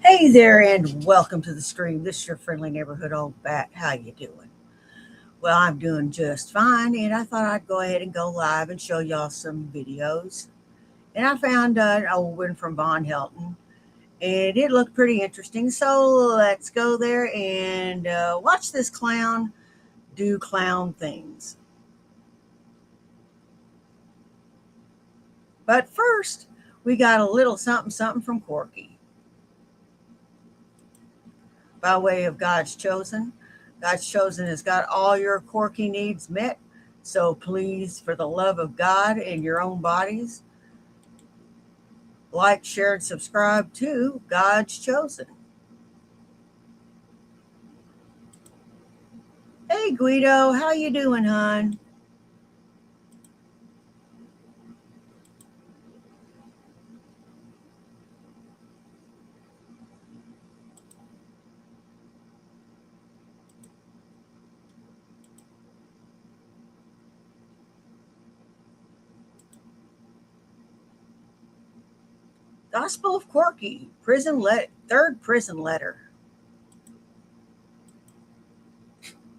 Hey there, and welcome to the stream. This is your friendly neighborhood old bat. How you doing? Well, I'm doing just fine, and I thought I'd go ahead and go live and show y'all some videos. And I found an old one from Vonhelton, and it looked pretty interesting. So let's go there and watch this clown do clown things. But first, we got a little something something from Corky. By way of God's chosen. God's chosen has got all your quirky needs met. So please, for the love of God and your own bodies, like, share, and subscribe to God's chosen. Hey Guido, how you doing, hon? Gospel of Corky, third prison letter.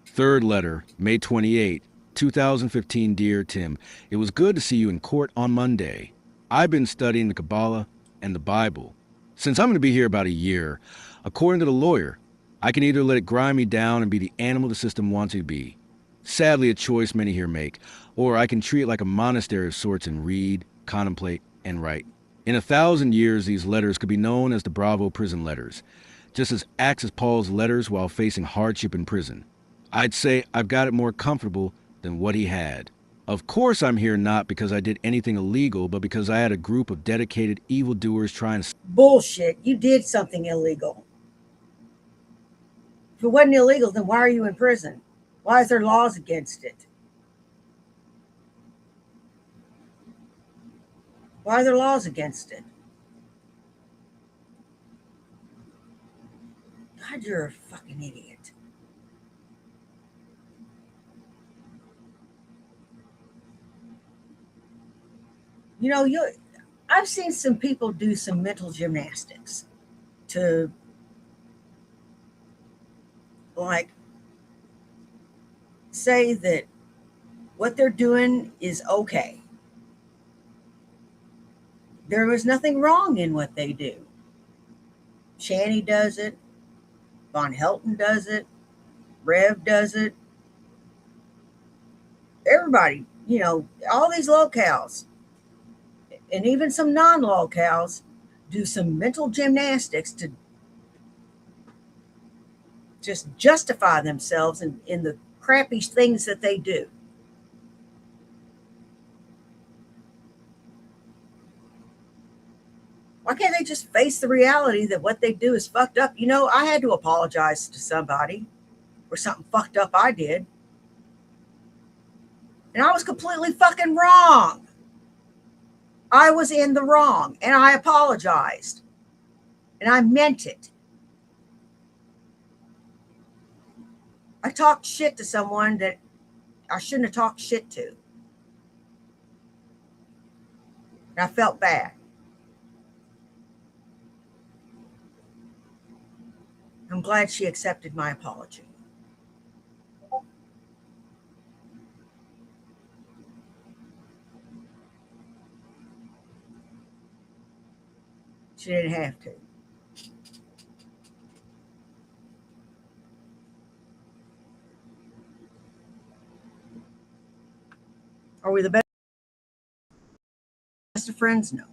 Third letter, May 28, 2015. Dear Tim, it was good to see you in court on Monday. I've been studying the Kabbalah and the Bible. Since I'm going to be here about a year, according to the lawyer, I can either let it grind me down and be the animal the system wants me to be. Sadly, a choice many here make. Or I can treat it like a monastery of sorts and read, contemplate, and write. In 1,000 years, these letters could be known as the Bravo prison letters, just as acts as Paul's letters while facing hardship in prison. I'd say I've got it more comfortable than what he had. Of course I'm here not because I did anything illegal, but because I had a group of dedicated evildoers trying to... Bullshit, you did something illegal. If it wasn't illegal, then why are you in prison? Why is there laws against it? Why are there laws against it? God, you're a fucking idiot. You know, I've seen some people do some mental gymnastics to, like, say that what they're doing is okay. There was nothing wrong in what they do. Shanny does it. Vonhelton does it. Rev does it. Everybody, you know, all these locales, and even some non-locales, do some mental gymnastics to just justify themselves in the crappy things that they do. Why can't they just face the reality that what they do is fucked up? You know, I had to apologize to somebody for something fucked up I did. And I was completely fucking wrong. I was in the wrong, and I apologized. And I meant it. I talked shit to someone that I shouldn't have talked shit to. And I felt bad. I'm glad she accepted my apology. She didn't have to. Are we the best of friends? No.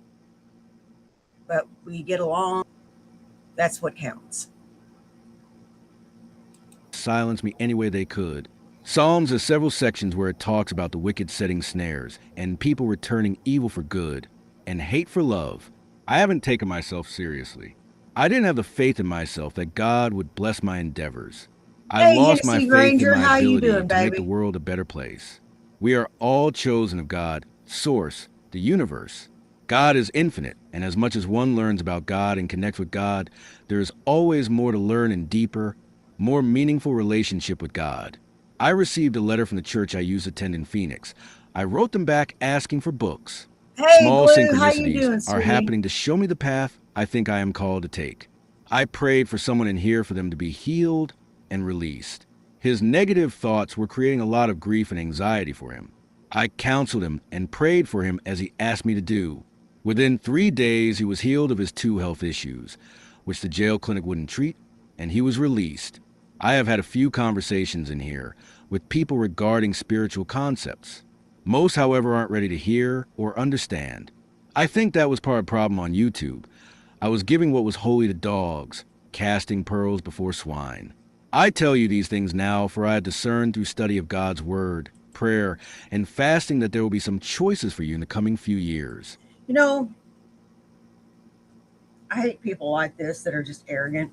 But we get along. That's what counts. Silence me any way they could. Psalms has several sections where it talks about the wicked setting snares, and people returning evil for good, and hate for love. I haven't taken myself seriously. I didn't have the faith in myself that God would bless my endeavors. I lost my faith Granger, in my ability doing, to make the world a better place. We are all chosen of God, Source, the universe. God is infinite, and as much as one learns about God and connects with God, there is always more to learn and deeper, more meaningful relationship with God. I received a letter from the church I used to attend in Phoenix. I wrote them back asking for books. Hey, Small Blue, how you synchronicities doing, are sweetie? happening to show me the path I think I am called to take. I prayed for someone in here for them to be healed and released. His negative thoughts were creating a lot of grief and anxiety for him. I counseled him and prayed for him as he asked me to do. Within 3 days, he was healed of his 2 health issues, which the jail clinic wouldn't treat, and he was released. I have had a few conversations in here with people regarding spiritual concepts. Most, however, aren't ready to hear or understand. I think that was part of the problem on YouTube. I was giving what was holy to dogs, casting pearls before swine. I tell you these things now, for I have discerned through study of God's word, prayer, and fasting that there will be some choices for you in the coming few years. You know, I hate people like this that are just arrogant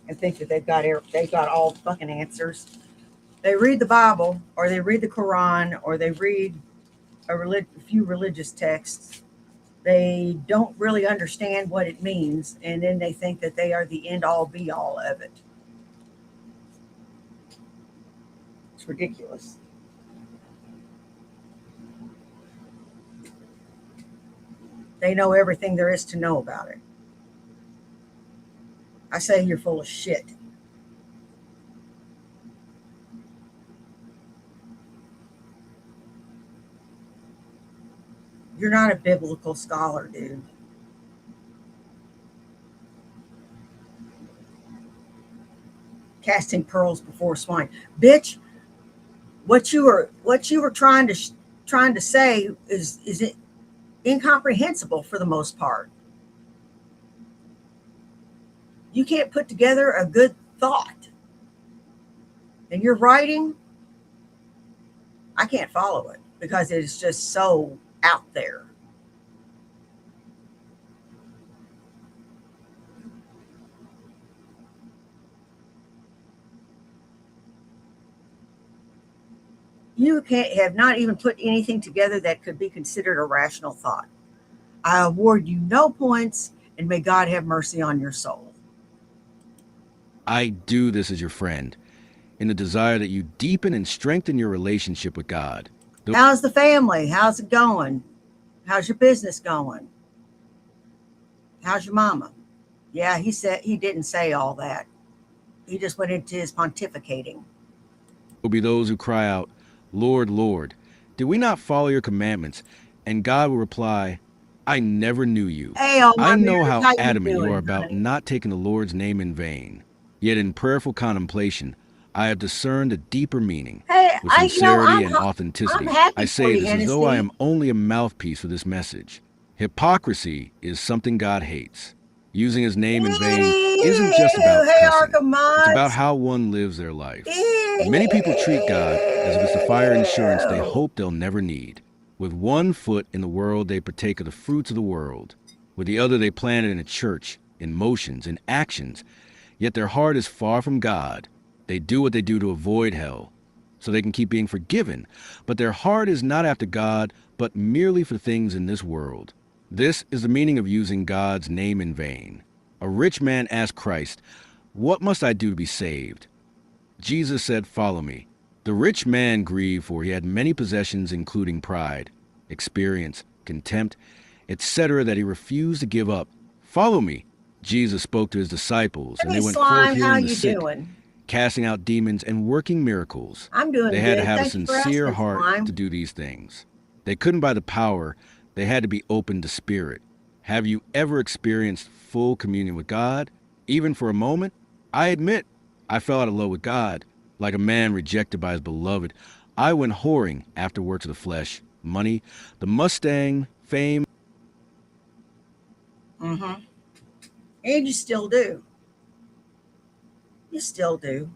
and think that they've got all the fucking answers. They read the Bible, or they read the Quran, or they read a few religious texts. They don't really understand what it means, and then they think that they are the end all be all of it. It's ridiculous. They know everything there is to know about it. I say you're full of shit. You're not a biblical scholar, dude. Casting pearls before swine, bitch. What you were trying to say is incomprehensible for the most part. You can't put together a good thought, and your writing, I can't follow it because it is just so out there. You can't have not even put anything together that could be considered a rational thought. I award you no points, and may God have mercy on your soul. I do this as your friend, in the desire that you deepen and strengthen your relationship with God. How's the family? How's it going? How's your business going? How's your mama? Yeah, he didn't say all that. He just went into his pontificating. Will be those who cry out, Lord, Lord, did we not follow your commandments? And God will reply, I never knew you. Hey, all I my know mirrors, how how you adamant you are doing, about honey? not taking the Lord's name in vain. Yet in prayerful contemplation, I have discerned a deeper meaning. Hey, With sincerity and I'm authenticity, I happy for say you, this as though I Hennessy. am only a mouthpiece for this message. Hypocrisy is something God hates. Using his name in vain isn't just about Hey, cussing. It's about Archimedes. how one lives their life. Ew. Many people treat God as if it's the fire insurance they hope they'll never need. With one foot in the world, they partake of the fruits of the world. With the other, they plant it in a church, in motions, in actions. Yet their heart is far from God. They do what they do to avoid hell, so they can keep being forgiven. But their heart is not after God, but merely for things in this world. This is the meaning of using God's name in vain. A rich man asked Christ, what must I do to be saved? Jesus said, follow me. The rich man grieved, for he had many possessions, including pride, experience, contempt, etc., that he refused to give up. Follow me. Jesus spoke to his disciples, and Hey, they went forth Slime, how healing the you sick, doing? casting out demons, and working miracles. I'm doing They had to good. have a Thank you for sincere asking, heart to Slime. do these things. They couldn't by the power, they had to be open to spirit. Have you ever experienced full communion with God? Even for a moment? I admit, I fell out of love with God. Like a man rejected by his beloved, I went whoring after works of the flesh, money, the Mustang, fame. Mm-hmm. And you still do. You still do.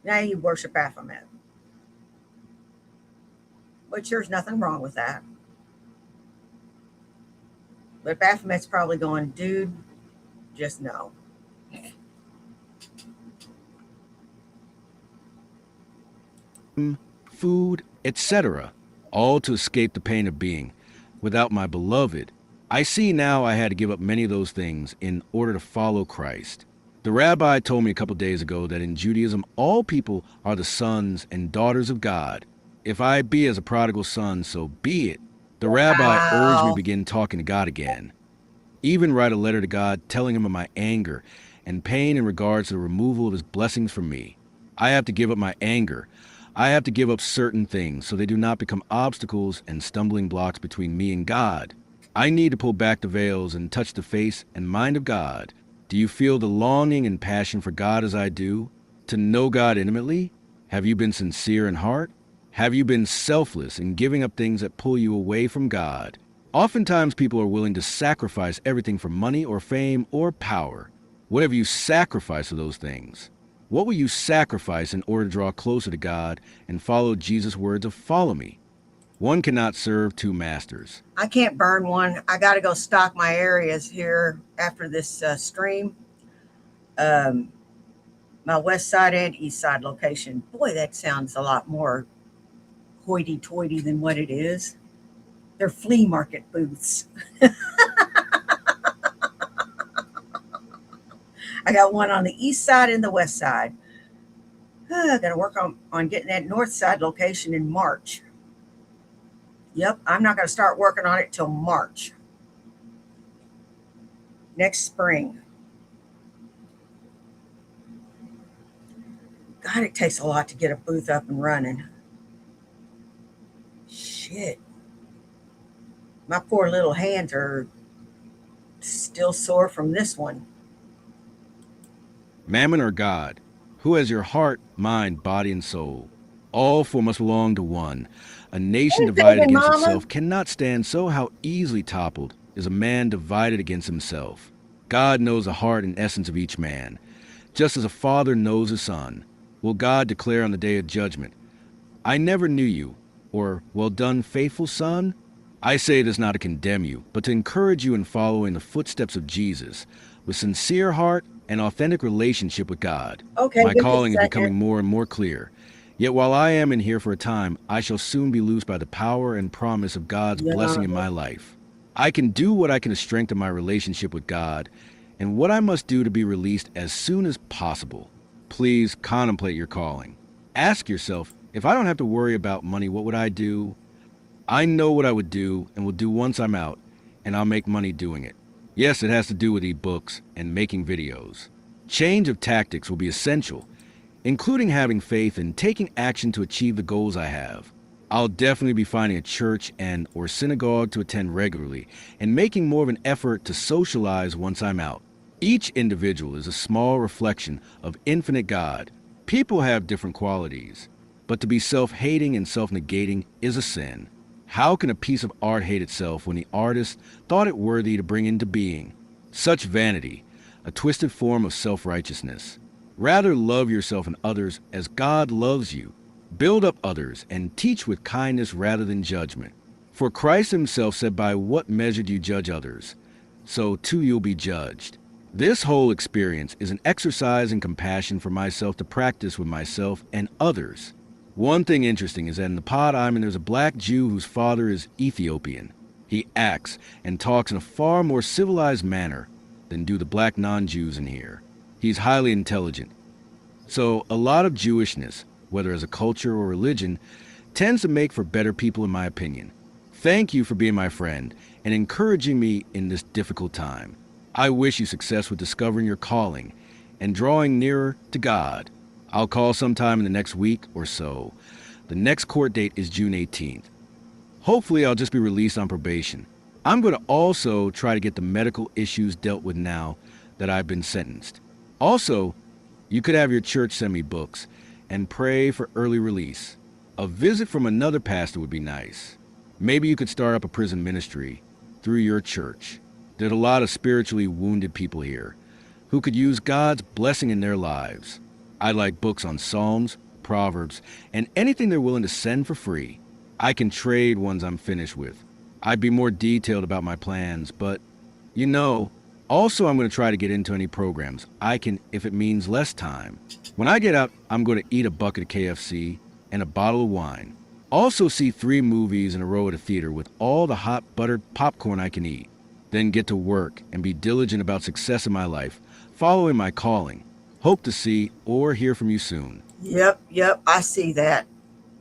Now you worship Baphomet, which there's nothing wrong with that. But Baphomet's probably going, dude, just no. food, etc., all to escape the pain of being without my beloved. I see now I had to give up many of those things in order to follow Christ. The rabbi told me a couple days ago that in Judaism, all people are the sons and daughters of God. If I be as a prodigal son, so be it. The rabbi urged me to Wow. begin talking to God again. Even write a letter to God telling him of my anger and pain in regards to the removal of his blessings from me. I have to give up my anger. I have to give up certain things so they do not become obstacles and stumbling blocks between me and God. I need to pull back the veils and touch the face and mind of God. Do you feel the longing and passion for God as I do? To know God intimately? Have you been sincere in heart? Have you been selfless in giving up things that pull you away from God? Oftentimes people are willing to sacrifice everything for money or fame or power. What have you sacrificed for those things? What will you sacrifice in order to draw closer to God and follow Jesus' words of follow me? One cannot serve two masters. I can't burn one. I got to go stock my areas here after this stream. Um, my west side and east side location. Boy, that sounds a lot more hoity-toity than what it is. They're flea market booths. I got one on the east side and the west side. I got to work on getting that north side location in March. Yep, I'm not going to start working on it till March. Next spring. God, it takes a lot to get a booth up and running. Shit. My poor little hands are still sore from this one. Mammon or God, who has your heart, mind, body, and soul? All four must belong to one. A nation Hey, divided baby against mama. itself cannot stand, so how easily toppled is a man divided against himself. God knows the heart and essence of each man, just as a father knows a son. Will God declare on the day of judgment, I never knew you, or well done, faithful son? I say this not to condemn you, but to encourage you in following the footsteps of Jesus with sincere heart and authentic relationship with God. Okay, My give me a calling is second. becoming more and more clear. Yet while I am in here for a time, I shall soon be loosed by the power and promise of God's Yeah. blessing in my life. I can do what I can to strengthen my relationship with God, and what I must do to be released as soon as possible. Please contemplate your calling. Ask yourself, if I don't have to worry about money, what would I do? I know what I would do and will do once I'm out, and I'll make money doing it. Yes, it has to do with ebooks and making videos. Change of tactics will be essential, including having faith and taking action to achieve the goals I have. I'll definitely be finding a church and or synagogue to attend regularly and making more of an effort to socialize once I'm out. Each individual is a small reflection of infinite God. People have different qualities, but to be self-hating and self-negating is a sin. How can a piece of art hate itself when the artist thought it worthy to bring into being? Such vanity, a twisted form of self-righteousness. Rather love yourself and others as God loves you. Build up others and teach with kindness rather than judgment. For Christ himself said, by what measure do you judge others, so too you'll be judged. This whole experience is an exercise in compassion for myself to practice with myself and others. One thing interesting is that in the pod I'm in, there's a black Jew whose father is Ethiopian. He acts and talks in a far more civilized manner than do the black non-Jews in here. He's highly intelligent. So a lot of Jewishness, whether as a culture or religion, tends to make for better people in my opinion. Thank you for being my friend and encouraging me in this difficult time. I wish you success with discovering your calling and drawing nearer to God. I'll call sometime in the next week or so. The next court date is June 18th. Hopefully I'll just be released on probation. I'm going to also try to get the medical issues dealt with now that I've been sentenced. Also, you could have your church send me books and pray for early release. A visit from another pastor would be nice. Maybe you could start up a prison ministry through your church. There's a lot of spiritually wounded people here who could use God's blessing in their lives. I'd like books on Psalms, Proverbs, and anything they're willing to send for free. I can trade ones I'm finished with. I'd be more detailed about my plans, but, also I'm going to try to get into any programs I can if it means less time. When I get out, I'm going to eat a bucket of KFC and a bottle of wine. Also see 3 movies in a row at a theater with all the hot buttered popcorn I can eat. Then get to work and be diligent about success in my life, following my calling. Hope to see or hear from you soon. Yep, I see that.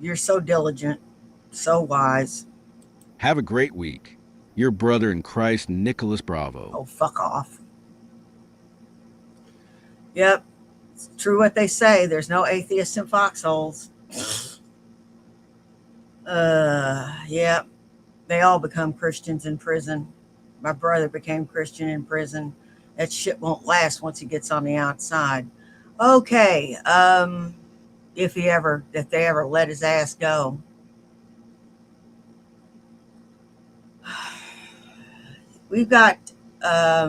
You're so diligent, so wise. Have a great week. Your brother in Christ, Nicholas Bravo. Oh, fuck off. Yep, it's true what they say. There's no atheists in foxholes. Yep. They all become Christians in prison. My brother became Christian in prison. That shit won't last once he gets on the outside. Okay, if they ever let his ass go. We've got a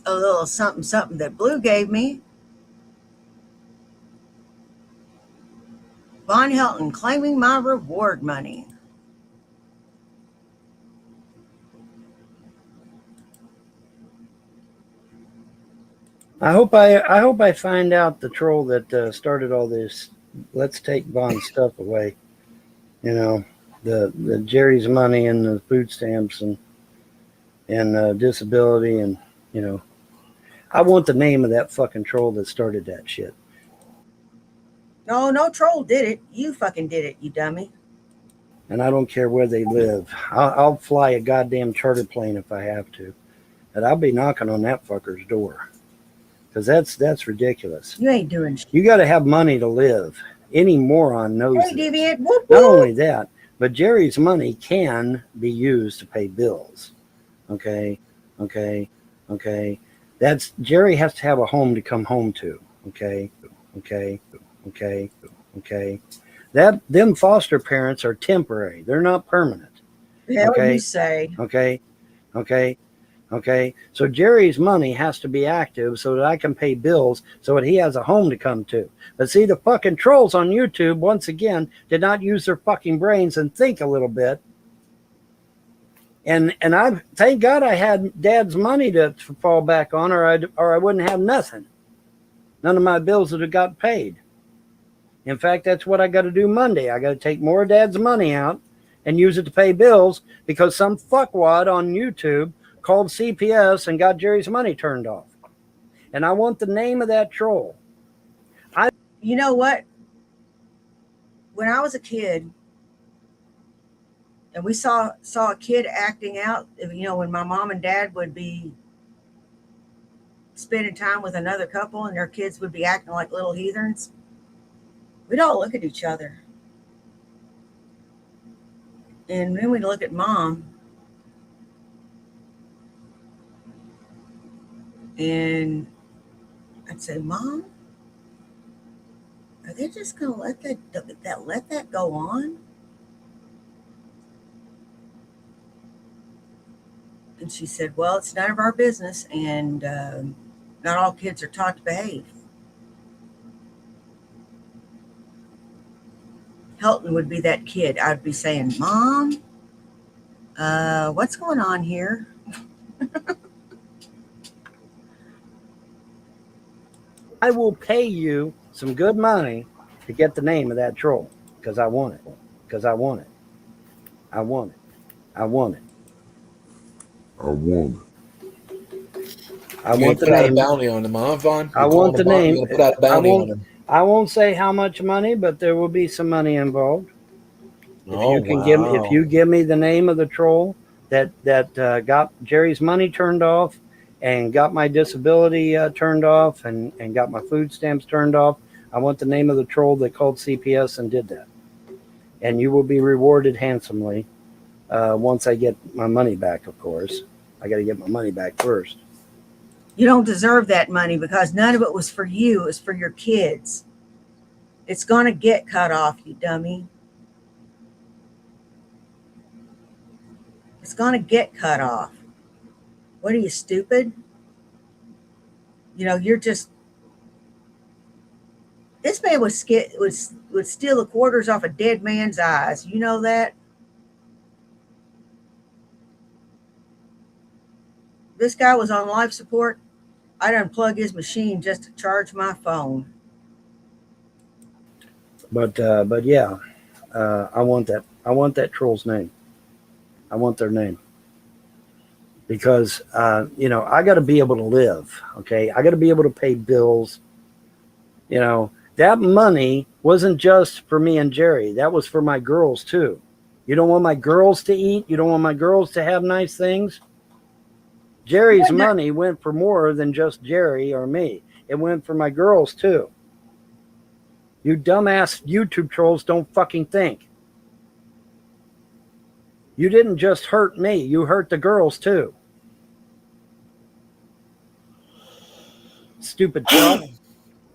little something that Blue gave me. Vonhelton claiming my reward money. I hope I find out the troll that started all this. Let's take Von's stuff away. You know, the Jerry's money and the food stamps and disability, and you know, I want the name of that fucking troll that started that shit. No troll did it. You fucking did it, you dummy. And I don't care where they live. I'll fly a goddamn charter plane if I have to, and I'll be knocking on that fucker's door. Because that's ridiculous. You ain't doing shit. You got to have money to live. Any moron knows Hey, this. deviant. Whoop, whoop. Not only that, but Jerry's money can be used to pay bills. Okay. That's Jerry has to have a home to come home to. Okay. That them foster parents are temporary. They're not permanent. The hell Okay. you say? Okay. So Jerry's money has to be active so that I can pay bills so that he has a home to come to. But see, the fucking trolls on YouTube, once again, did not use their fucking brains and think a little bit. And I thank God I had Dad's money to fall back on, or I wouldn't have nothing. None of my bills would have got paid. In fact, that's what I got to do Monday. I got to take more of Dad's money out and use it to pay bills because some fuckwad on YouTube called CPS and got Jerry's money turned off. And I want the name of that troll. You know what? When I was a kid, and we saw a kid acting out, you know, when my mom and dad would be spending time with another couple and their kids would be acting like little heathens, we'd all look at each other. And then we'd look at Mom, and I'd say, Mom, are they just going to let that go on? And she said, well, it's none of our business, and not all kids are taught to behave. Helton would be that kid. I'd be saying, Mom, what's going on here? I will pay you some good money to get the name of that troll because I want it. Because I want it. I want it. I want it. I want it. I You want the put out a name. bounty on him, huh, Vaughn? I want the name. You put out a bounty on him. I won't say how much money, but there will be some money involved. If you give me the name of the troll that got Jerry's money turned off and got my disability turned off and got my food stamps turned off, I want the name of the troll that called CPS and did that. And you will be rewarded handsomely once I get my money back, of course. I got to get my money back first. You don't deserve that money because none of it was for you. It was for your kids. It's going to get cut off, you dummy. It's going to get cut off. What are you, stupid? You know, you're just... This man would steal the quarters off a dead man's eyes. You know that? This guy was on life support. I'd unplug his machine just to charge my phone. But yeah, I want that. I want that troll's name. I want their name. Because, you know, I got to be able to live, okay? I got to be able to pay bills. You know, that money wasn't just for me and Jerry. That was for my girls, too. You don't want my girls to eat? You don't want my girls to have nice things? Jerry's money went for more than just Jerry or me. It went for my girls, too. You dumbass YouTube trolls don't fucking think. You didn't just hurt me. You hurt the girls, too. Stupid fuck.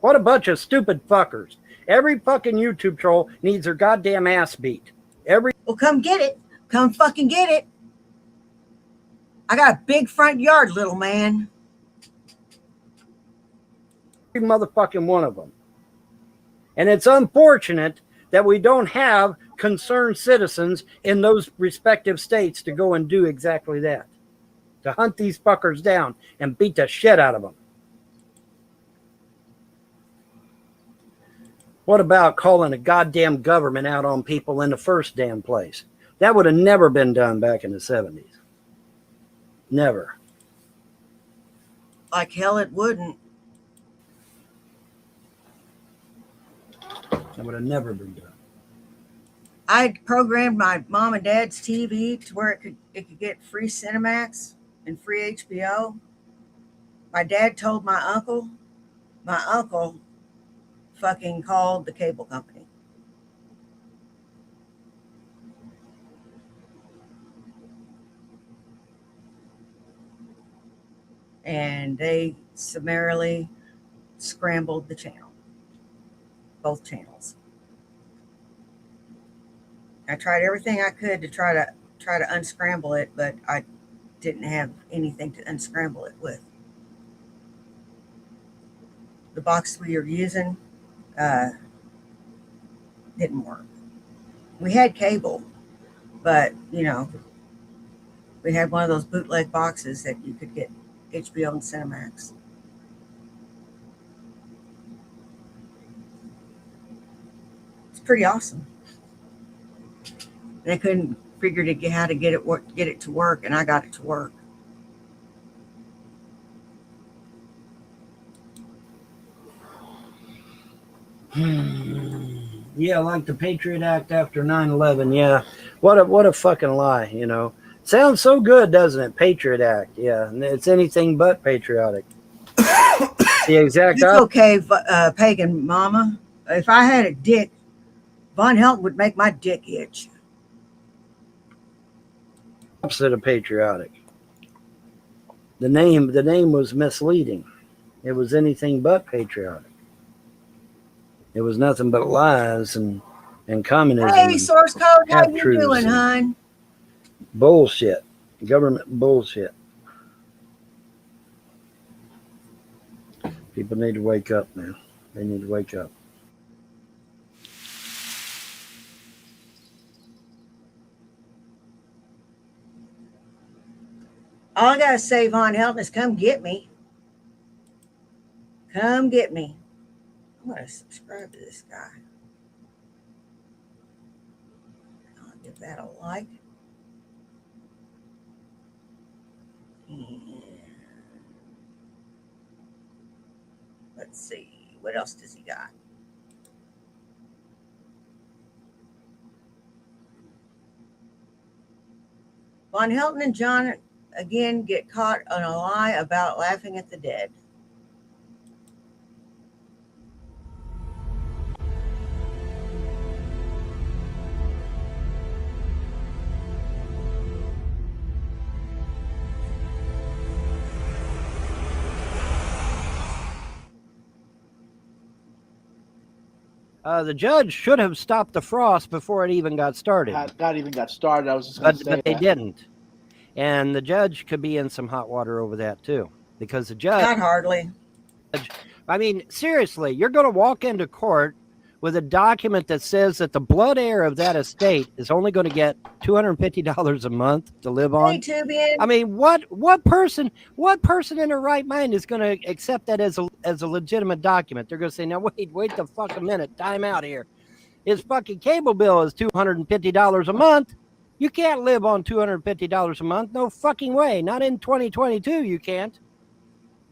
What a bunch of stupid fuckers. Every fucking YouTube troll needs their goddamn ass beat. Well, come get it. Come fucking get it. I got a big front yard, little man. Every motherfucking one of them. And it's unfortunate that we don't have concerned citizens in those respective states to go and do exactly that. To hunt these fuckers down and beat the shit out of them. What about calling a goddamn government out on people in the first damn place? That would have never been done back in the 70s. Never. Like hell it wouldn't. That would have never been done. I programmed my mom and dad's TV to where it could get free Cinemax and free HBO. My dad told my uncle. My uncle fucking called the cable company. And they summarily scrambled the channel. Both channels. I tried everything I could to try to unscramble it, but I didn't have anything to unscramble it with. The box we were using didn't work. We had cable, but you know, we had one of those bootleg boxes that you could get HBO and Cinemax. It's pretty awesome. They couldn't figure how to get it to work, and I got it to work. Yeah, like the Patriot Act after 9/11. Yeah, what a fucking lie, you know. Sounds so good, doesn't it? Patriot Act. Yeah, it's anything but patriotic. The exact It's okay, pagan mama. If I had a dick, Vonhelton would make my dick itch. Opposite of patriotic. The name was misleading. It was anything but patriotic. It was nothing but lies and communism. Hey, source code, how you half-truths doing, and hon? Bullshit. Government bullshit. People need to wake up, man. They need to wake up. All I gotta say, Vonhelton, is come get me. Come get me. I'm gonna subscribe to this guy. I'll give that a like. And let's see, what else does he got? Vonhelton and John again get caught on a lie about laughing at the dead. The judge should have stopped the frost before it even got started. Not even got started. I was just going to say but they didn't. And the judge could be in some hot water over that too, because the judge. Not hardly. I mean, seriously, you're going to walk into court with a document that says that the blood heir of that estate is only going to get $250 a month to live on. Hey, Tubian. I mean, what person in their right mind is going to accept that as a legitimate document? They're going to say, now wait the fuck a minute, time out here. his fucking cable bill is $250 a month. You can't live on $250 a month. No fucking way. Not in 2022. You can't.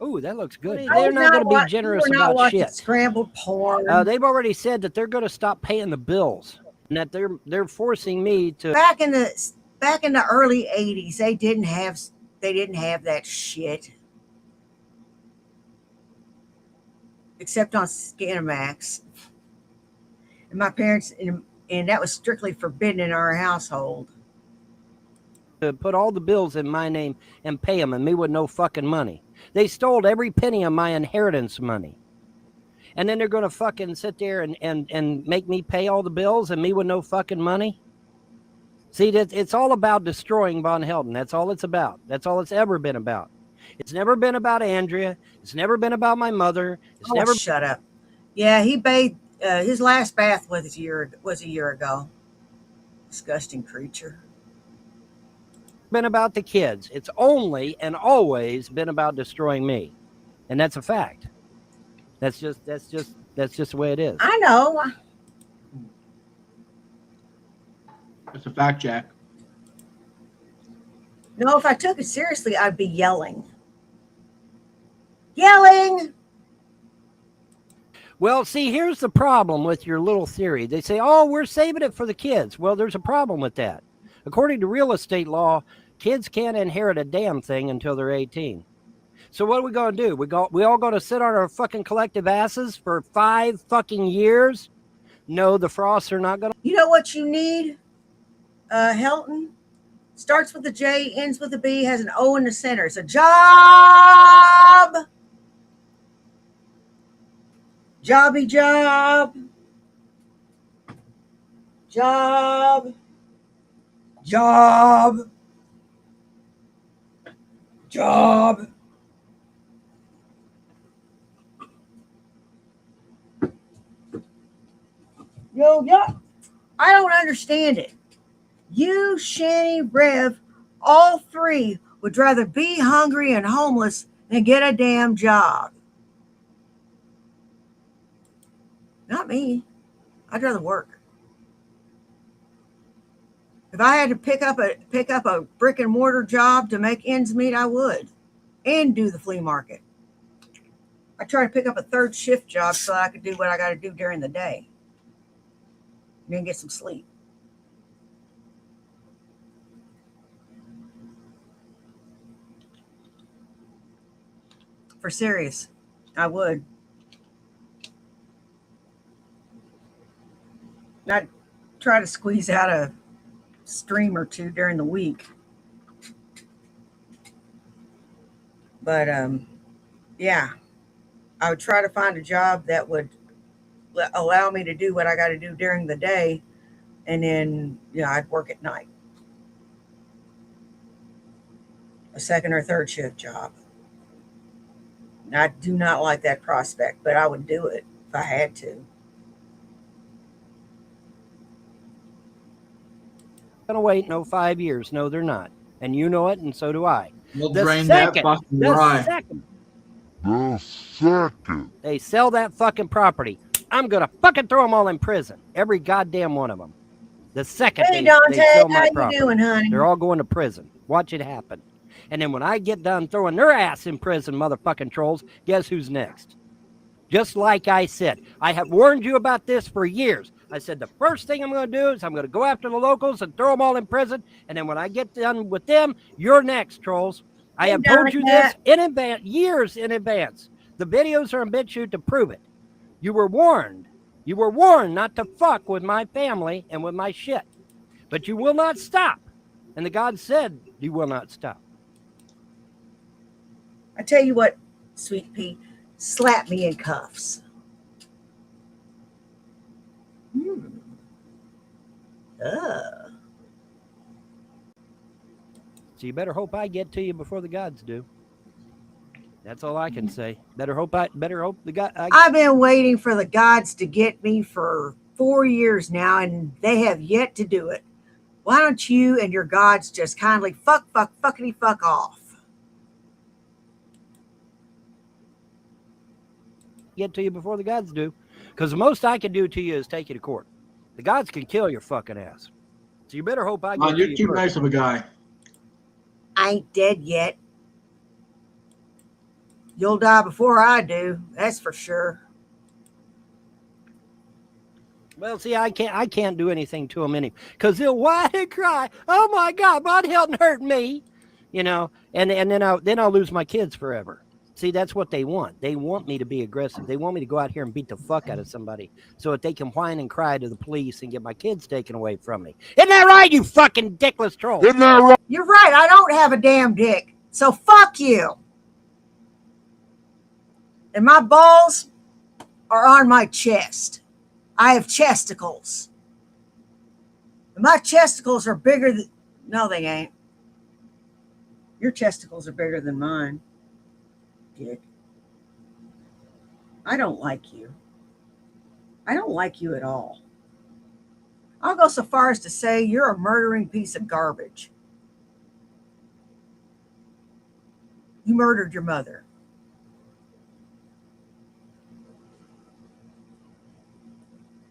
Ooh, that looks good. They're not going to be generous about shit. Scrambled porn. They've already said that they're going to stop paying the bills, and that they're forcing me to. Back in the early 80s, they didn't have that shit, except on Skinamax. And my parents, and that was strictly forbidden in our household. To put all the bills in my name and pay them, and me with no fucking money. They stole every penny of my inheritance money. And then they're going to fucking sit there and make me pay all the bills and me with no fucking money. See, it's all about destroying Vonhelton. That's all it's about. That's all it's ever been about. It's never been about Andrea. It's never been about my mother. It's never. Shut up. Yeah, he bathed. His last bath was a year ago. Disgusting creature. Been about the kids. It's only and always been about destroying me, and that's a fact. That's just the way it is. I know. It's a fact, Jack. No, if I took it seriously, I'd be yelling. Yelling. Well, see, here's the problem with your little theory. They say, "Oh, we're saving it for the kids." Well, there's a problem with that. According to real estate law, kids can't inherit a damn thing until they're 18. So what are we going to do? We all going to sit on our fucking collective asses for 5 fucking years? No, the Frosts are not going to. You know what you need? Helton starts with a J, ends with a B, has an O in the center. It's a job. Jobby job. Job. Job. Job. Yo, I don't understand it. You, Shanny, Rev, all three would rather be hungry and homeless than get a damn job. Not me. I'd rather work. If I had to pick up a brick and mortar job to make ends meet, I would, and do the flea market. I try to pick up a third shift job so I could do what I got to do during the day, and then get some sleep. For serious, I would. I'd try to squeeze out a stream or two during the week. But yeah, I would try to find a job that would allow me to do what I got to do during the day, and then I'd work at night. A second or third shift job. I do not like that prospect, but I would do it if I had to. Going to wait 5 years. No, they're not. And you know it, and so do I. We'll drain that fucking dry. The second they sell that fucking property, I'm going to fucking throw them all in prison. Every goddamn one of them. The second hey, they Dante, sell my how property, you doing, honey? they're all going to prison. Watch it happen. And then when I get done throwing their ass in prison, motherfucking trolls, guess who's next? Just like I said, I have warned you about this for years. I said the first thing I'm going to do is I'm going to go after the locals and throw them all in prison. And then when I get done with them, you're next, trolls. I have told you this in advance, years in advance. The videos are in BitChute to prove it. You were warned. You were warned not to fuck with my family and with my shit. But you will not stop. And the God said you will not stop. I tell you what, Sweet Pea, slap me in cuffs. So you better hope I get to you before the gods do. That's all I can say. Better hope the God. I've been waiting for the gods to get me for 4 years now, and they have yet to do it. Why don't you and your gods just kindly fuckity fuck off? Get to you before the gods do, because the most I can do to you is take you to court. The gods can kill your fucking ass. So you better hope I get You're to you too first. nice of a guy. I ain't dead yet. You'll die before I do. That's for sure. Well, see, I can't do anything to them because they'll whine and cry. Oh my God, Vonhelton hurt me, and then I'll lose my kids forever. See, that's what they want. They want me to be aggressive. They want me to go out here and beat the fuck out of somebody so that they can whine and cry to the police and get my kids taken away from me. Isn't that right, you fucking dickless troll? Isn't that right? You're right. I don't have a damn dick. So fuck you. And my balls are on my chest. I have chesticles. And my chesticles are bigger than... No, they ain't. Your chesticles are bigger than mine. Dick. I don't like you. I don't like you at all. I'll go so far as to say you're a murdering piece of garbage. You murdered your mother.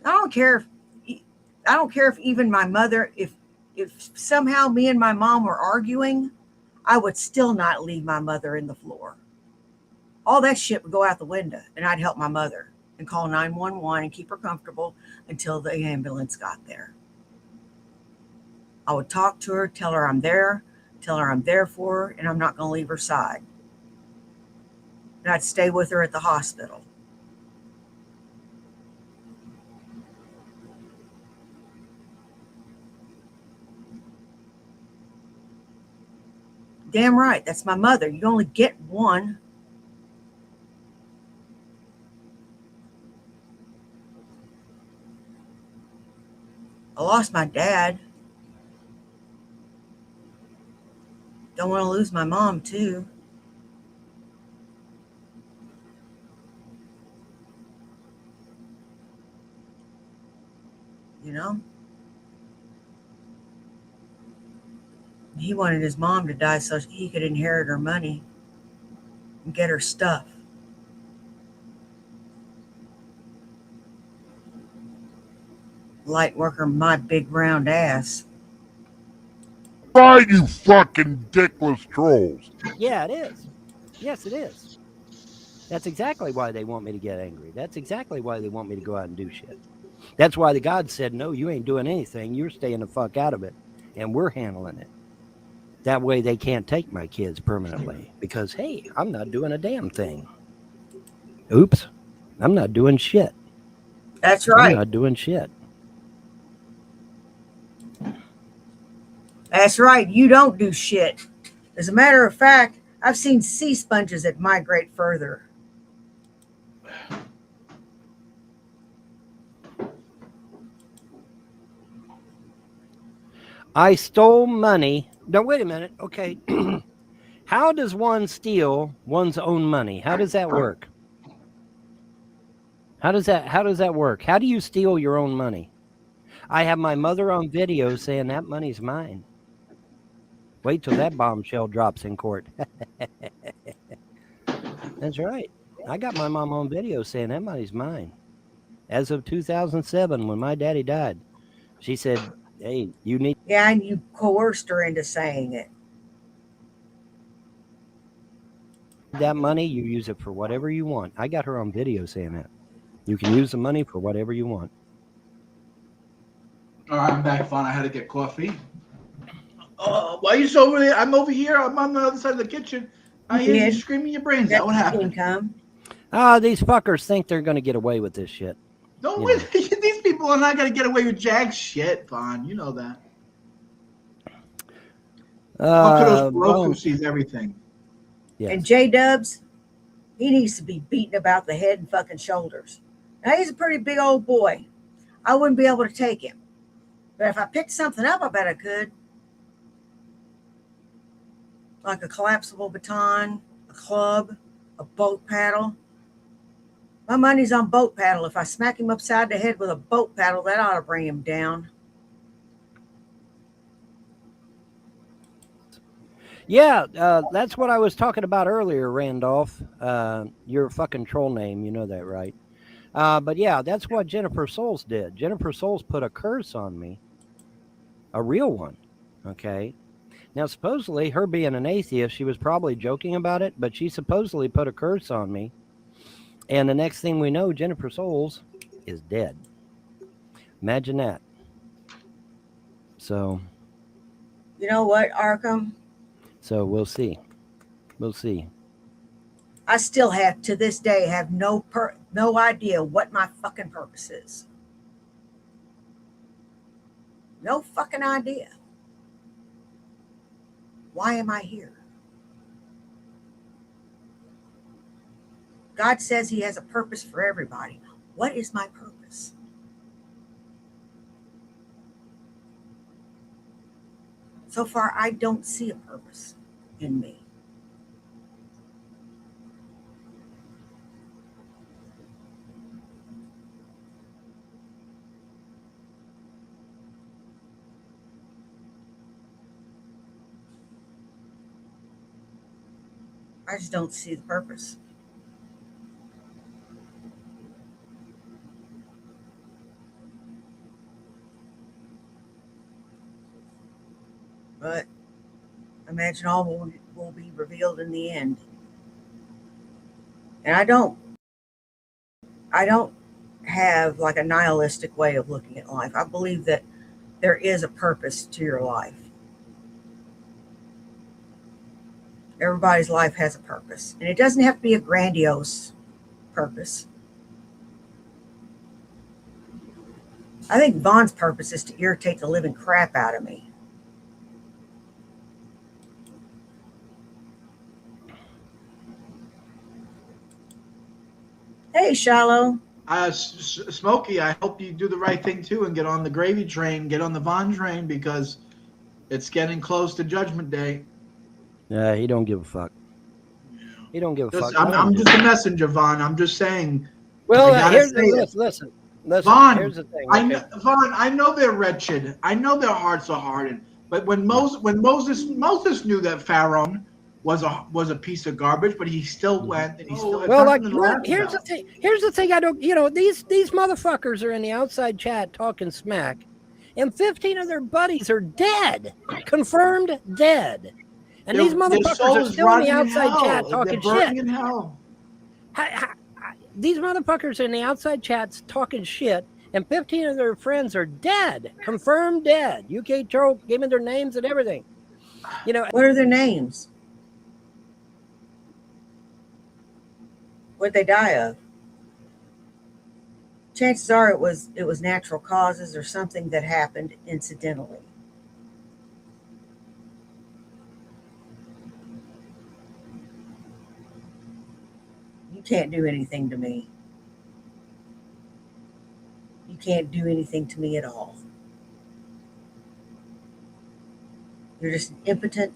I don't care if even my mother, if somehow me and my mom were arguing, I would still not leave my mother in the floor. All that shit would go out the window, and I'd help my mother and call 911 and keep her comfortable until the ambulance got there. I would talk to her, tell her I'm there for her, and I'm not going to leave her side. And I'd stay with her at the hospital. Damn right, that's my mother. You only get one. I lost my dad. Don't want to lose my mom, too. You know? He wanted his mom to die so he could inherit her money and get her stuff. Light worker, my big round ass. Right, you fucking dickless trolls. Yeah, it is. Yes, it is. That's exactly why they want me to get angry. That's exactly why they want me to go out and do shit. That's why the God said, no, you ain't doing anything. You're staying the fuck out of it. And we're handling it. That way they can't take my kids permanently. Because, hey, I'm not doing a damn thing. Oops. I'm not doing shit. That's right. I'm not doing shit. That's right. You don't do shit. As a matter of fact, I've seen sea sponges that migrate further. I stole money. Now, wait a minute. Okay. How does one steal one's own money? How does that work? How does that work? How do you steal your own money? I have my mother on video saying that money's mine. Wait till that bombshell drops in court. That's right. I got my mom on video saying that money's mine. As of 2007, when my daddy died, she said, hey, you need... Yeah, and you coerced her into saying it. that money, you use it for whatever you want. I got her on video saying that. You can use the money for whatever you want. All right, I'm back. Fine. I had to get coffee. Why are you so over there? I'm over here. I'm on the other side of the kitchen. I hear you screaming your brains out. What happened? These fuckers think they're going to get away with this shit. Don't wait. These people are not going to get away with jack shit, Vaughn. You know that. Up to those Roku sees everything. Yes. And J-Dubs, he needs to be beaten about the head and fucking shoulders. Now, he's a pretty big old boy. I wouldn't be able to take him. But if I picked something up, I bet I could. Like a collapsible baton, a club, a boat paddle. My money's on boat paddle. If I smack him upside the head with a boat paddle, that ought to bring him down. Yeah, that's what I was talking about earlier, Randolph. Your fucking troll name, you know that, right? But yeah, that's what Jennifer Souls did. Jennifer Souls put a curse on me, a real one. Okay. Now, supposedly, her being an atheist, she was probably joking about it, but she supposedly put a curse on me. And the next thing we know, Jennifer Souls is dead. Imagine that. So, You know what, Arkham? so we'll see. We'll see. I still have, to this day, have no idea what my fucking purpose is. No fucking idea. Why am I here? God says he has a purpose for everybody. What is my purpose? So far, I don't see a purpose in me. I just don't see the purpose. But imagine all will be revealed in the end. And I don't have like a nihilistic way of looking at life. I believe that there is a purpose to your life. Everybody's life has a purpose. And it doesn't have to be a grandiose purpose. I think Von's purpose is to irritate the living crap out of me. Hey, Shallow. Smokey, I hope you do the right thing too and get on the gravy train, get on the Von train, because it's getting close to Judgment Day. Yeah, he don't give a fuck. He don't give a fuck. I'm just a messenger, Von. I'm just saying. Well, listen. Vaughn, here's the thing. Vaughn, I know they're wretched. I know their hearts are hardened. But when Moses knew that Pharaoh was a piece of garbage, but he still went and he still. Well, like, here's the thing. Here's the thing. I don't. These motherfuckers are in the outside chat talking smack, and 15 of their buddies are dead, confirmed dead, and these motherfuckers are still in the outside chat talking shit. In hell. These motherfuckers in the outside chats talking shit, and 15 of their friends are dead, confirmed dead. UK Troll gave me their names and everything. What are their names? What'd they die of? Chances are it was natural causes or something that happened incidentally. You can't do anything to me. You can't do anything to me at all. You're just an impotent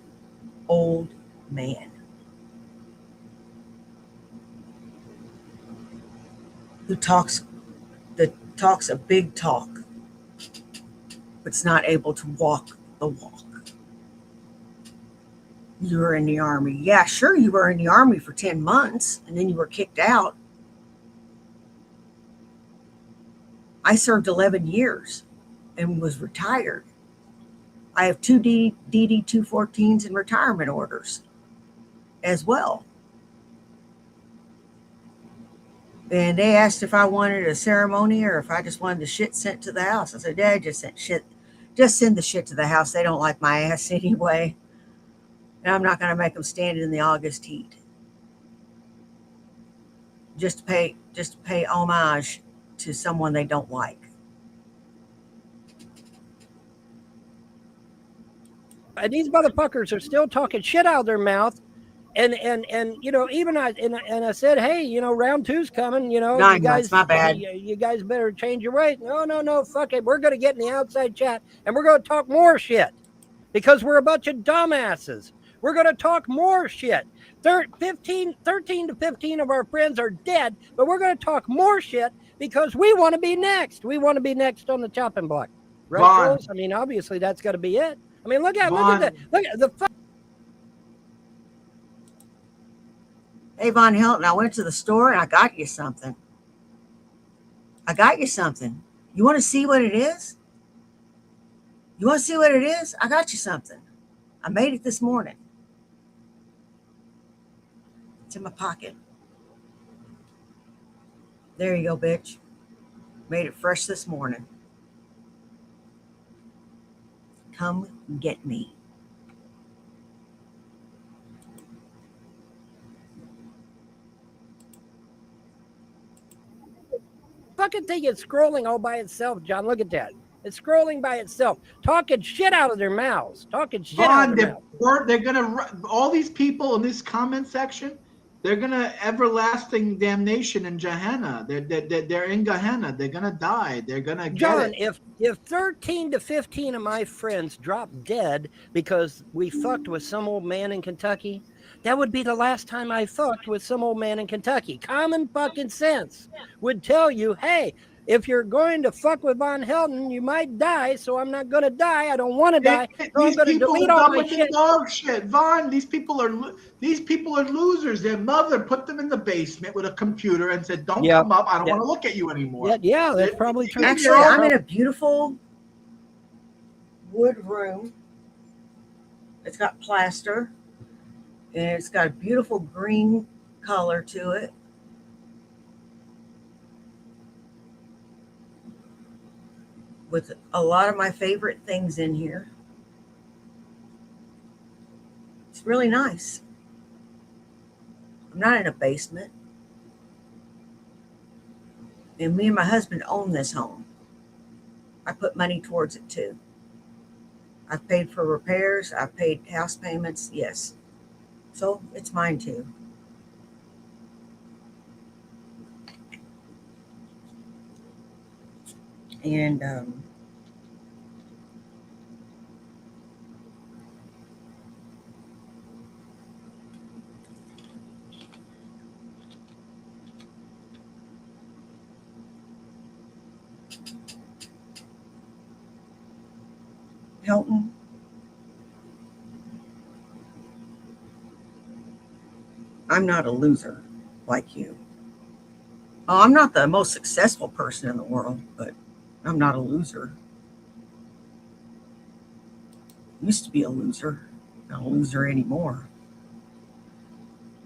old man who talks a big talk, but's not able to walk the walk. You were in the Army. Yeah, sure, you were in the Army for 10 months, and then you were kicked out. I served 11 years and was retired. I have 2 DD-214s and retirement orders as well. And they asked if I wanted a ceremony or if I just wanted the shit sent to the house. I said, Dad, just send the shit to the house. They don't like my ass anyway. And I'm not going to make them stand in the August heat. Just to pay homage to someone they don't like. And these motherfuckers are still talking shit out of their mouth. And even I said, hey, round 2's coming, 9 you guys, months, my bad. You guys better change your ways. No, fuck it. We're going to get in the outside chat and we're going to talk more shit because we're a bunch of dumbasses. We're going to talk more shit. 13 to 15 of our friends are dead, but we're going to talk more shit because we want to be next. We want to be next on the chopping block. Right, Charles? I mean, obviously that's got to be it. I mean, look at the fuck. Hey, Vonhelton, I went to the store and I got you something. I got you something. You want to see what it is? You want to see what it is? I got you something. I made it this morning. It's in my pocket. There you go, bitch. Made it fresh this morning. Come get me. Fucking thing is scrolling all by itself, John. Look at that. It's scrolling by itself, talking shit out of their mouths. Talking shit out of their mouths. They're gonna, all these people in this comment section, they're gonna everlasting damnation in Gehenna. They're in Gehenna. They're gonna die. They're gonna John, get it. if 13 to 15 of my friends drop dead because we fucked with some old man in Kentucky, that would be the last time I fucked with some old man in Kentucky. Common fucking sense would tell you, hey, if you're going to fuck with Vonhelton, you might die, so I'm not going to die. I don't want to die, so I'm going to delete all my shit. Dog shit. Vaughn, these people are losers. Their mother put them in the basement with a computer and said, don't come up. I don't want to look at you anymore. Yeah, that's probably true. Actually, I'm in a beautiful wood room. It's got plaster, and it's got a beautiful green color to it. With a lot of my favorite things in here. It's really nice. I'm not in a basement. And me and my husband own this home. I put money towards it too. I've paid for repairs. I've paid house payments. Yes. So it's mine too. And Hilton, I'm not a loser like you. Oh, I'm not the most successful person in the world, but I'm not a loser. Used to be a loser. Not a loser anymore.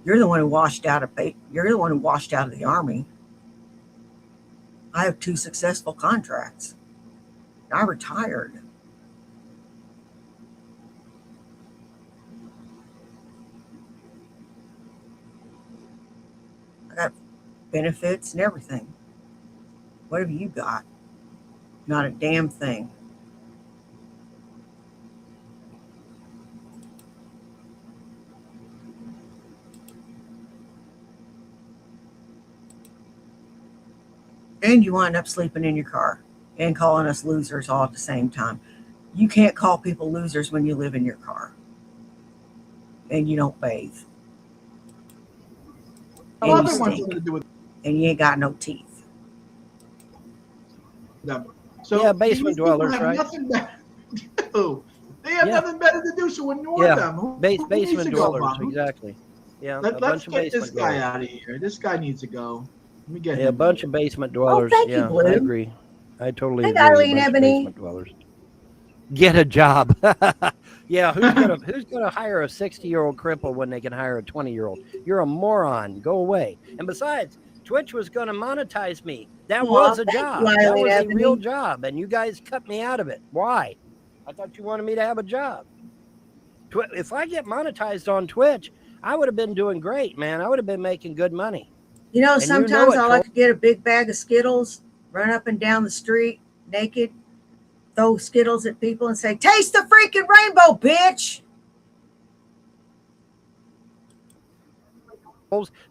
You're the one who washed out of the Army. I have 2 successful contracts. I retired. I got benefits and everything. What have you got? Not a damn thing. And you wind up sleeping in your car and calling us losers all at the same time. You can't call people losers when you live in your car and you don't bathe. And you stink. And you ain't got no teeth. So basement dwellers, right? Nothing better to do. They have nothing better to do, so ignore them. Basement dwellers, exactly. Yeah, let's get this guy out of here. This guy needs to go. Let me get him. A bunch of basement dwellers. Thank you, Blue. I agree. I totally agree. Eileen, Ebony. Basement dwellers. Get a job. Yeah, who's gonna hire a 60-year-old cripple when they can hire a 20-year-old? You're a moron. Go away. And besides, Twitch was going to monetize me. That was a job. That was a real job, and you guys cut me out of it. Why? I thought you wanted me to have a job. If I get monetized on Twitch, I would have been doing great, man. I would have been making good money. You know, sometimes I like to get a big bag of Skittles, run up and down the street naked, throw Skittles at people and say, taste the freaking rainbow, bitch.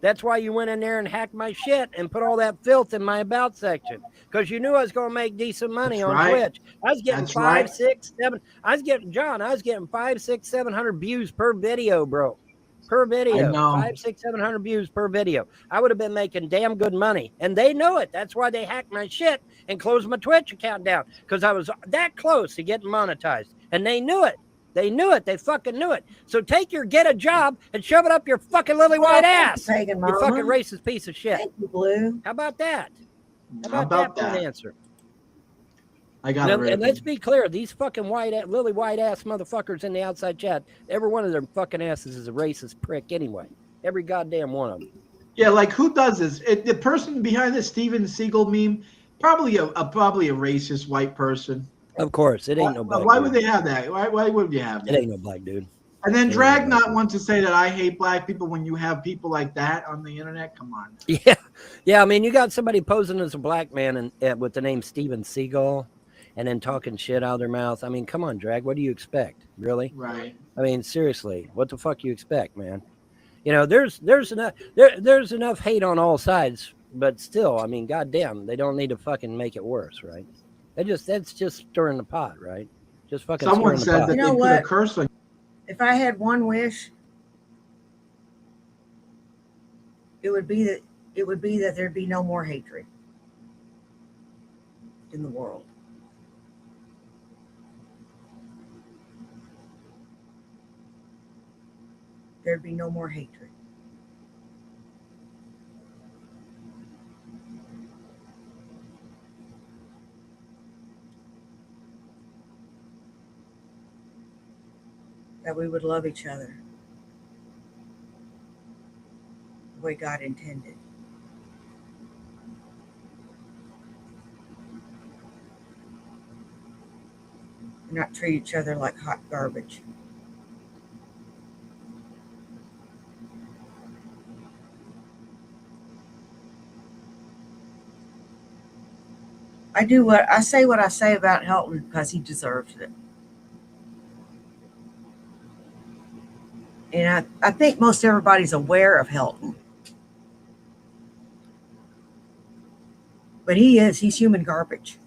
That's why you went in there and hacked my shit and put all that filth in my about section, because you knew I was going to make decent money on Twitch. I was getting 5, 6, 7. I was getting 5, 6, 700 views per video, bro. Per video, 5, 6, 700 views per video. I would have been making damn good money, and they know it. That's why they hacked my shit and closed my Twitch account down, because I was that close to getting monetized, and they knew it. They knew it. They fucking knew it. So take your get a job and shove it up your fucking lily white ass. You fucking racist piece of shit. Thank you, Blue. How about that? How about that for an answer? I got it. And let's be clear, these fucking lily white ass motherfuckers in the outside chat, every one of their fucking asses is a racist prick anyway. Every goddamn one of them. Yeah, like who does this? The person behind the Steven Seagal meme, probably a racist white person. Of course, it ain't no black. Why dude. would they have that? Why would you have that? It ain't no black dude. And then Dragnet wants to say that I hate black people when you have people like that on the internet. Come on. Yeah. I mean, you got somebody posing as a black man and with the name Steven Seagal, and then talking shit out of their mouth. I mean, come on, Drag. What do you expect? Really? Right. I mean, seriously, what the fuck you expect, man? You know, there's enough hate on all sides, but still, I mean, goddamn, they don't need to fucking make it worse, right? That's just stirring the pot, right? Just fucking. Someone said that you know they what? put a curse on. If I had one wish, it would be that there'd be no more hatred in the world. There'd be no more hatred. That we would love each other the way God intended. And not treat each other like hot garbage. I say what I say about Helton because he deserves it. And I think most everybody's aware of Helton. But he's human garbage.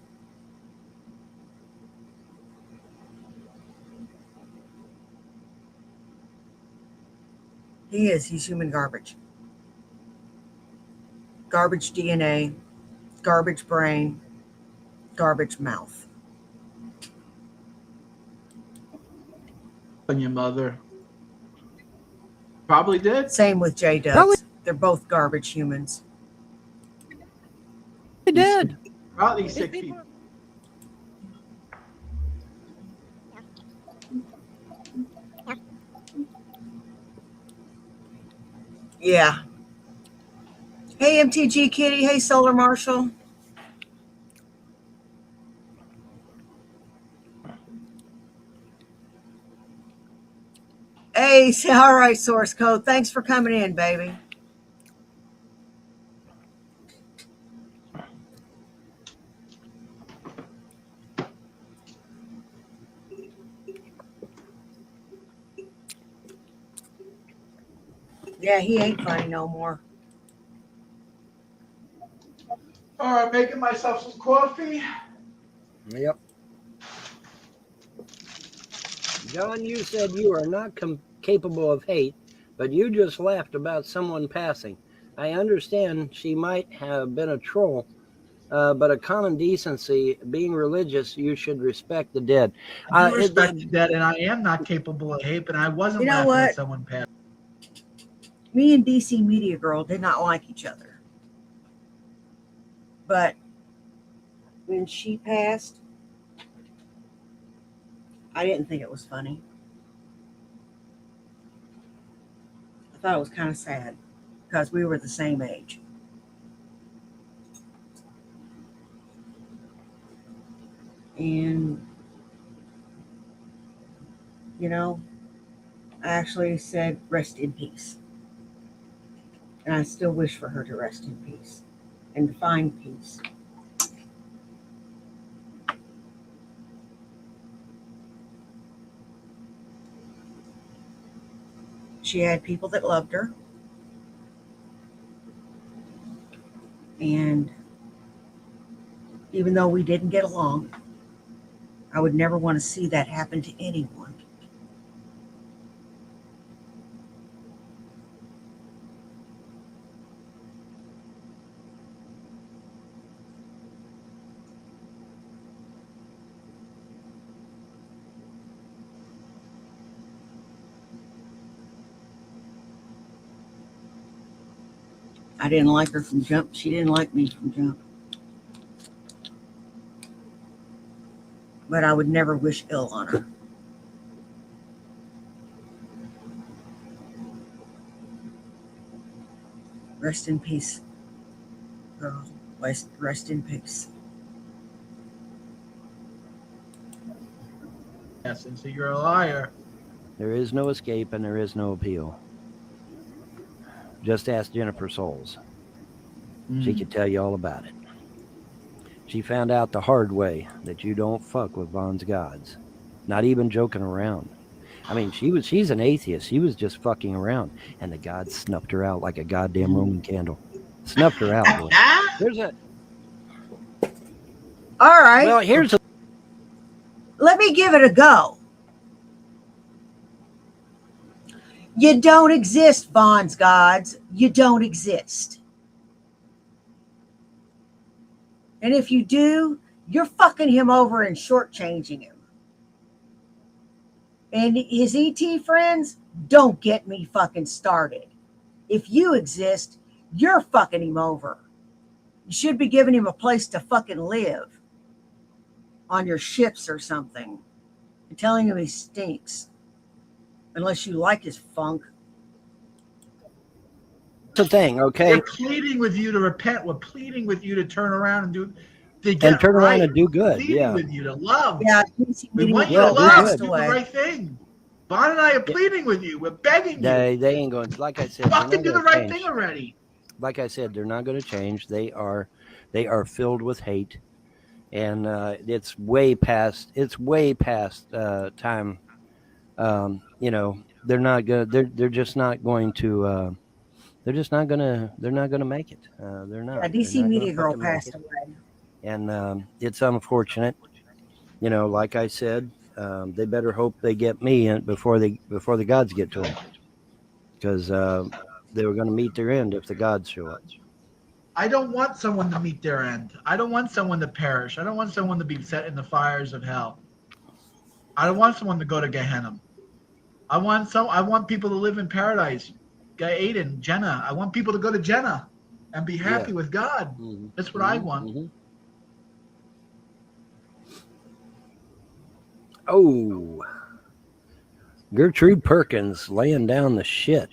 He's human garbage. Garbage DNA, garbage brain, garbage mouth. On your mother. Probably did. Same with J-Dubs. They're both garbage humans. They did. Probably sick people. Yeah. Hey, MTG Kitty. Hey, Solar Marshall. Hey, all right, Source Code. Thanks for coming in, baby. Yeah, he ain't funny no more. All right, making myself some coffee. Yep. John, you said you are not capable of hate, but you just laughed about someone passing. I understand she might have been a troll, but a common decency, being religious, you should respect the dead. I do respect the dead, and I am not capable of hate, but I wasn't laughing at someone passing. Me and DC Media Girl did not like each other. But when she passed, I didn't think it was funny. I thought it was kind of sad because we were the same age. And, you know, I actually said, rest in peace. And I still wish for her to rest in peace and to find peace. She had people that loved her. And even though we didn't get along, I would never want to see that happen to anyone. I didn't like her from jump. She didn't like me from jump. but I would never wish ill on her. Rest in peace, girl. Rest in peace. Yes, and so you're a liar. There is no escape and there is no appeal. Just ask Jennifer Souls. She could tell you all about it. She found out the hard way that you don't fuck with Von's gods. Not even joking around. I mean, she's an atheist. She was just fucking around. And the gods snuffed her out like a goddamn Roman candle. Snuffed her out, boy. There's a... All right. Well, here's a... Let me give it a go. You don't exist, Von's gods. You don't exist. And if you do, you're fucking him over and shortchanging him. And his ET friends, don't get me fucking started. If you exist, you're fucking him over. You should be giving him a place to fucking live on your ships or something and telling him he stinks. Unless you like his funk. It's a thing, okay? We're pleading with you to repent. We're pleading with you to turn around and do around and do good. Pleading Yeah. with you to love. Yeah, we want you to love. Do the right thing. Bon and I are pleading with you. We're begging you. They ain't going to, like I said, fucking do the right thing already. Like I said, they're not going to change. They are filled with hate, and it's way past time. You know, they're not going. They're just not going to. They're just not gonna. They're not gonna make it. They're not. A DC Media Girl passed away, and it's unfortunate. You know, like I said, they better hope they get me in before the gods get to them, because they were going to meet their end if the gods show up. I don't want someone to meet their end. I don't want someone to perish. I don't want someone to be set in the fires of hell. I don't want someone to go to Gehenna. I want people to live in paradise. Guy Aiden, Jenna. I want people to go to Jenna and be happy with God. Mm-hmm. That's what I want. Mm-hmm. Oh, Gertrude Perkins laying down the shit.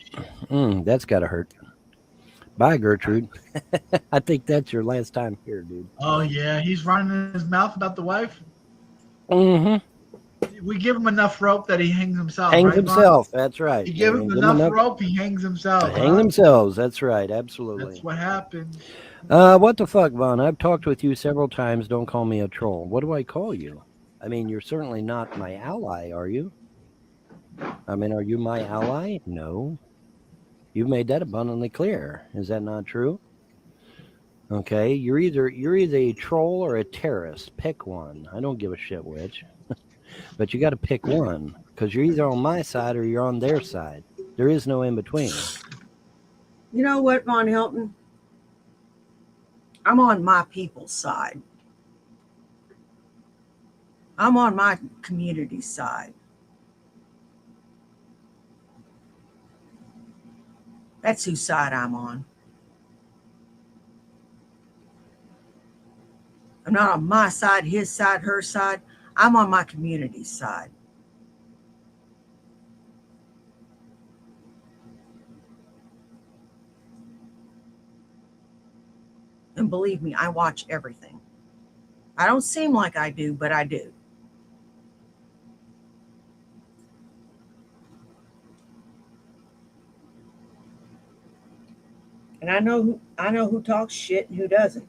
That's gotta hurt. Bye, Gertrude. I think that's your last time here, dude. Oh yeah, he's running his mouth about the wife. Mm-hmm. We give him enough rope that he hangs himself. Hangs himself. That's right. You give him enough rope, he hangs himself. Hang themselves. That's right. Absolutely. That's what happens. What the fuck, Von? I've talked with you several times. Don't call me a troll. What do I call you? I mean, you're certainly not my ally, are you? I mean, are you my ally? No. You've made that abundantly clear. Is that not true? Okay, you're either a troll or a terrorist. Pick one. I don't give a shit which. But you got to pick one, because you're either on my side or you're on their side. There is no in between. You know what, Vonhelton? I'm on my people's side. I'm on my community's side. That's whose side I'm on. I'm not on my side, his side, her side. I'm on my community's side. And believe me, I watch everything. I don't seem like I do, but I do. And I know who talks shit and who doesn't.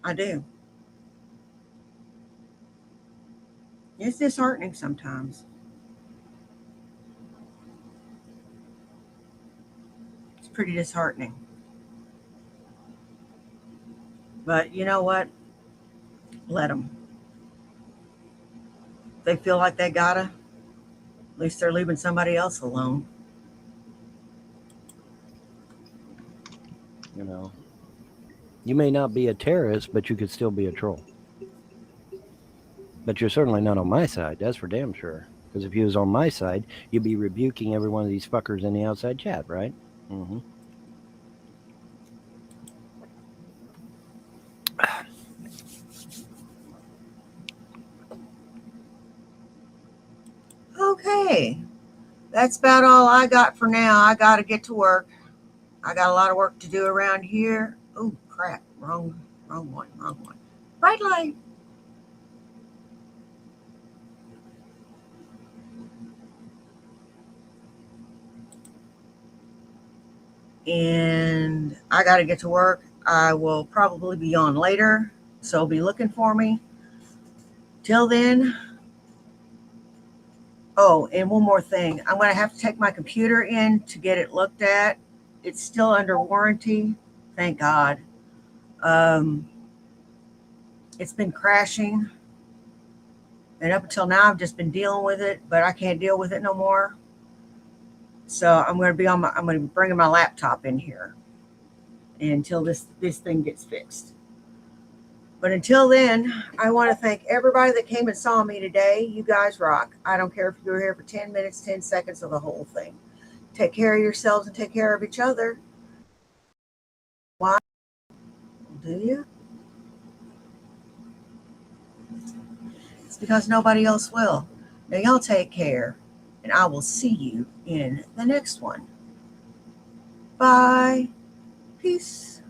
I do. It's disheartening sometimes. It's pretty disheartening. But you know what? Let them. If they feel like they gotta, at least they're leaving somebody else alone. You know. You may not be a terrorist, but you could still be a troll. But you're certainly not on my side. That's for damn sure. Because if you was on my side, you'd be rebuking every one of these fuckers in the outside chat, right? Mm-hmm. Okay. That's about all I got for now. I got to get to work. I got a lot of work to do around here. Oh, crap. Wrong one. Bright light. And I got to get to work. I will probably be on later, so be looking for me. Till then. Oh, and one more thing. I'm going to have to take my computer in to get it looked at. It's still under warranty. Thank God. It's been crashing. And up until now, I've just been dealing with it, but I can't deal with it no more. So I'm going to be bringing my laptop in here until this thing gets fixed. But until then, I want to thank everybody that came and saw me today. You guys rock. I don't care if you were here for 10 minutes, 10 seconds of the whole thing. Take care of yourselves and take care of each other. Why? Do you? It's because nobody else will. Now, y'all take care, and I will see you in the next one. Bye. Peace.